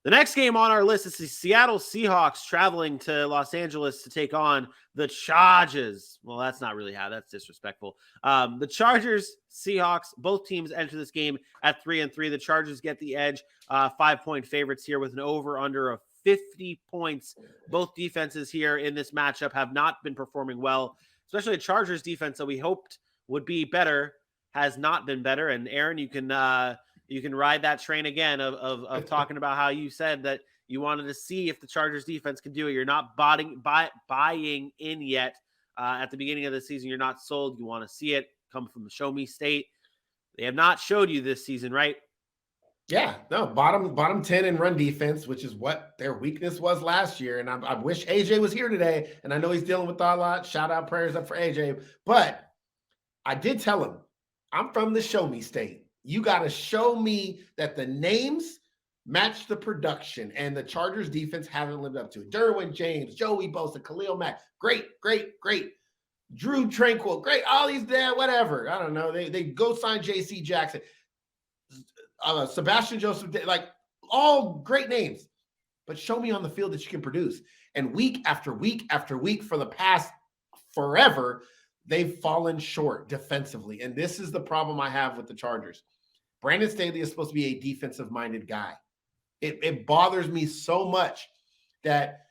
The next game on our list is the Seattle Seahawks traveling to Los Angeles to take on the Chargers. Well, that's not really how. That's disrespectful. The Chargers, Seahawks, both teams enter this game at 3-3. The Chargers get the edge, 5-point favorites here with an over-under of 50 points. Both defenses here in this matchup have not been performing well, especially the Chargers defense that we hoped would be better has not been better. And Aaron, you can ride that train again of talking about how you said that you wanted to see if the Chargers defense can do it. You're not buying in yet. At the beginning of the season, you're not sold. You want to see it come from the show me state. They have not showed you this season, right? Yeah, no, bottom 10 in run defense, which is what their weakness was last year. And I wish AJ was here today. And I know he's dealing with a lot. Shout out, prayers up for AJ. But I did tell him, I'm from the show me state. You got to show me that the names match the production, and the Chargers defense haven't lived up to it. Derwin James, Joey Bosa, Khalil Mack, great. Drew Tranquil, great. All these there, whatever. I don't know. They go sign J.C. Jackson, Sebastian Joseph, like all great names. But show me on the field that you can produce. And week after week after week for the past forever, they've fallen short defensively. And this is the problem I have with the Chargers. Brandon Staley is supposed to be a defensive-minded guy. It bothers me so much that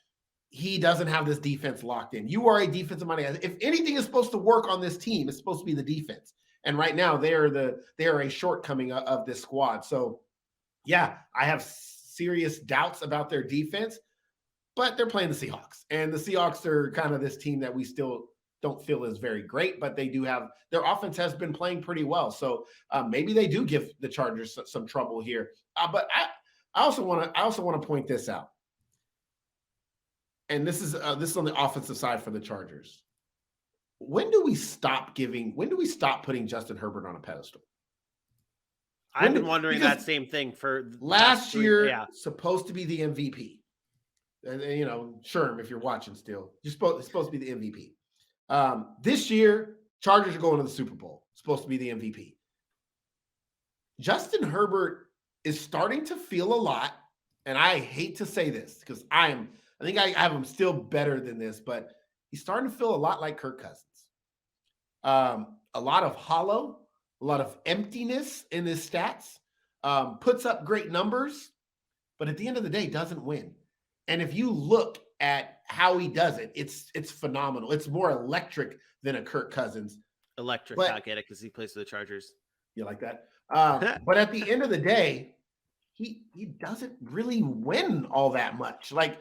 he doesn't have this defense locked in. You are a defensive-minded guy. If anything is supposed to work on this team, it's supposed to be the defense. And right now, they are a shortcoming of this squad. So, yeah, I have serious doubts about their defense, but they're playing the Seahawks. And the Seahawks are kind of this team that we still don't feel is very great, but they do have – their offense has been playing pretty well. So maybe they do give the Chargers some trouble here. But I also want to point this out. And this is on the offensive side for the Chargers. When do we stop putting Justin Herbert on a pedestal? I've been wondering that same thing for last year. Yeah. Supposed to be the MVP. And Sherm, if you're watching still, you're supposed to be the MVP. This year, Chargers are going to the Super Bowl. Supposed to be the MVP. Justin Herbert is starting to feel a lot, and I hate to say this because I think I have him still better than this, but he's starting to feel a lot like Kirk Cousins. A lot of hollow, a lot of emptiness in his stats, puts up great numbers, but at the end of the day, doesn't win. And if you look at how he does it, it's phenomenal. It's more electric than a Kirk Cousins. Electric, I get it, because he plays for the Chargers. You like that? But at the end of the day, he doesn't really win all that much. Like,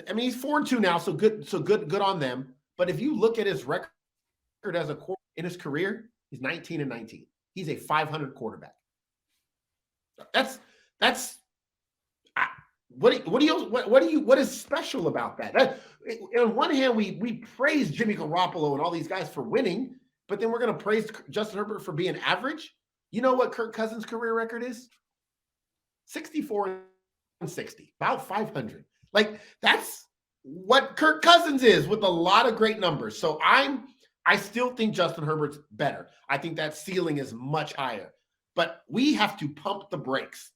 I mean, he's 4-2 now, so good on them. But if you look at his record as a quarterback in his career, he's 19-19. He's a 500 quarterback. What is special about that? On one hand, we praise Jimmy Garoppolo and all these guys for winning, but then we're going to praise Justin Herbert for being average. You know what Kirk Cousins' career record is? 64-60, about 500. Like, that's what Kirk Cousins is with a lot of great numbers. So I still think Justin Herbert's better. I think that ceiling is much higher. But we have to pump the brakes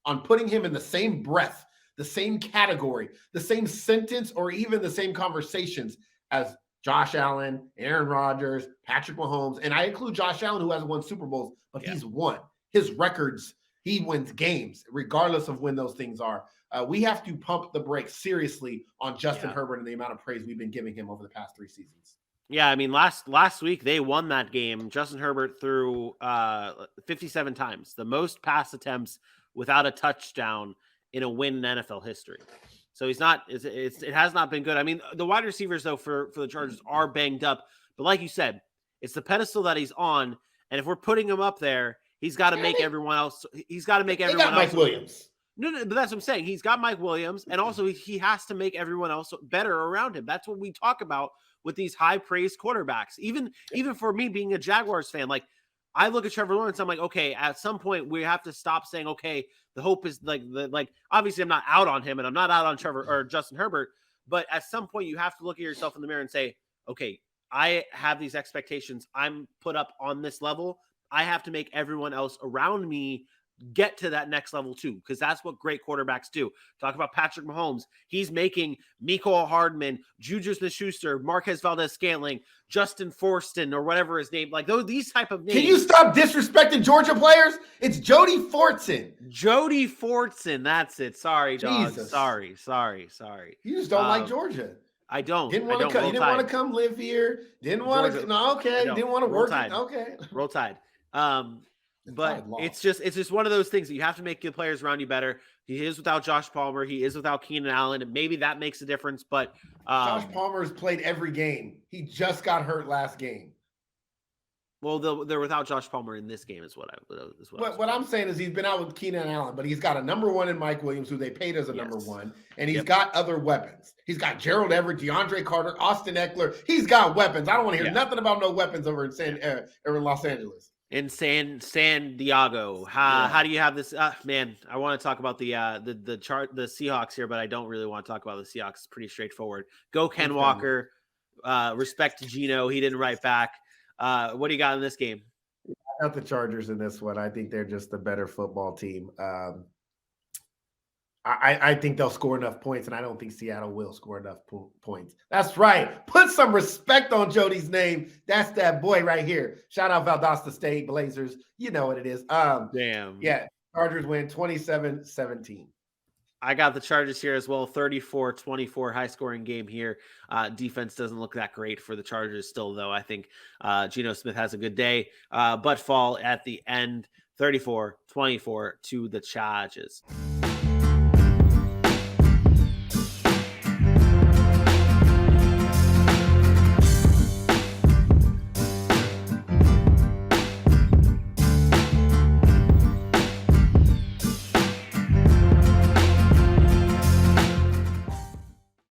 on putting him in the same breath, the same category, the same sentence, or even the same conversations as Josh Allen, Aaron Rodgers, Patrick Mahomes. And I include Josh Allen, who hasn't won Super Bowls, but he's won. His records, he wins games, regardless of when those things are. We have to pump the brakes seriously on Justin Herbert and the amount of praise we've been giving him over the past 3 seasons. Yeah, I mean, last week they won that game. Justin Herbert threw 57 times, the most pass attempts without a touchdown in a win in NFL history. So he's not. It has not been good. I mean, the wide receivers though for the Chargers are banged up, but like you said, it's the pedestal that he's on, and if we're putting him up there, he's got to make everyone else. He's got to make everyone else. Mike Williams. No, but that's what I'm saying. He's got Mike Williams, and also he has to make everyone else better around him. That's what we talk about with these high praised quarterbacks. Even for me being a Jaguars fan, like I look at Trevor Lawrence, I'm like, okay, at some point we have to stop saying, okay, the hope is like obviously I'm not out on him and I'm not out on Trevor or Justin Herbert, but at some point you have to look at yourself in the mirror and say, okay, I have these expectations. I'm put up on this level. I have to make everyone else around me get to that next level too, because that's what great quarterbacks do. Talk about Patrick Mahomes. He's making Mecole Hardman, Juju Smith-Schuster, Marquez Valdez-Scantling, Justin Forston, or whatever his name, like these type of names. Can you stop disrespecting Georgia players? It's Jody Fortson. Jody Fortson, that's it. Sorry, dog. Jesus. Sorry. You just don't like Georgia. I don't. Didn't want to come. You didn't want to come live here. Didn't want to. No, okay. Didn't want to work. Okay. Roll Tide. But it's just one of those things that you have to make the players around you better. He is without Josh Palmer. He is without Keenan Allen, and maybe that makes a difference. But Josh Palmer's played every game. He just got hurt last game. Well, they're without Josh Palmer in this game, is what I'm saying is he's been out with Keenan Allen, but he's got a number one in Mike Williams, who they paid as a number one, and he's got other weapons. He's got Gerald Everett, DeAndre Carter, Austin Eckler. He's got weapons. I don't want to hear nothing about no weapons over in Los Angeles. In San Diego. How do you have this? Man, I want to talk about the Seahawks here, but I don't really want to talk about the Seahawks. It's pretty straightforward. Go Ken Walker. Respect to Gino. He didn't write back. What do you got in this game? I got the Chargers in this one. I think they're just a better football team. I think they'll score enough points, and I don't think Seattle will score enough points. That's right. Put some respect on Jody's name. That's that boy right here. Shout out Valdosta State Blazers. You know what it is. Damn. Yeah, Chargers win 27-17. I got the Chargers here as well. 34-24 high-scoring game here. Defense doesn't look that great for the Chargers still, though. I think Geno Smith has a good day, but fall at the end, 34-24 to the Chargers.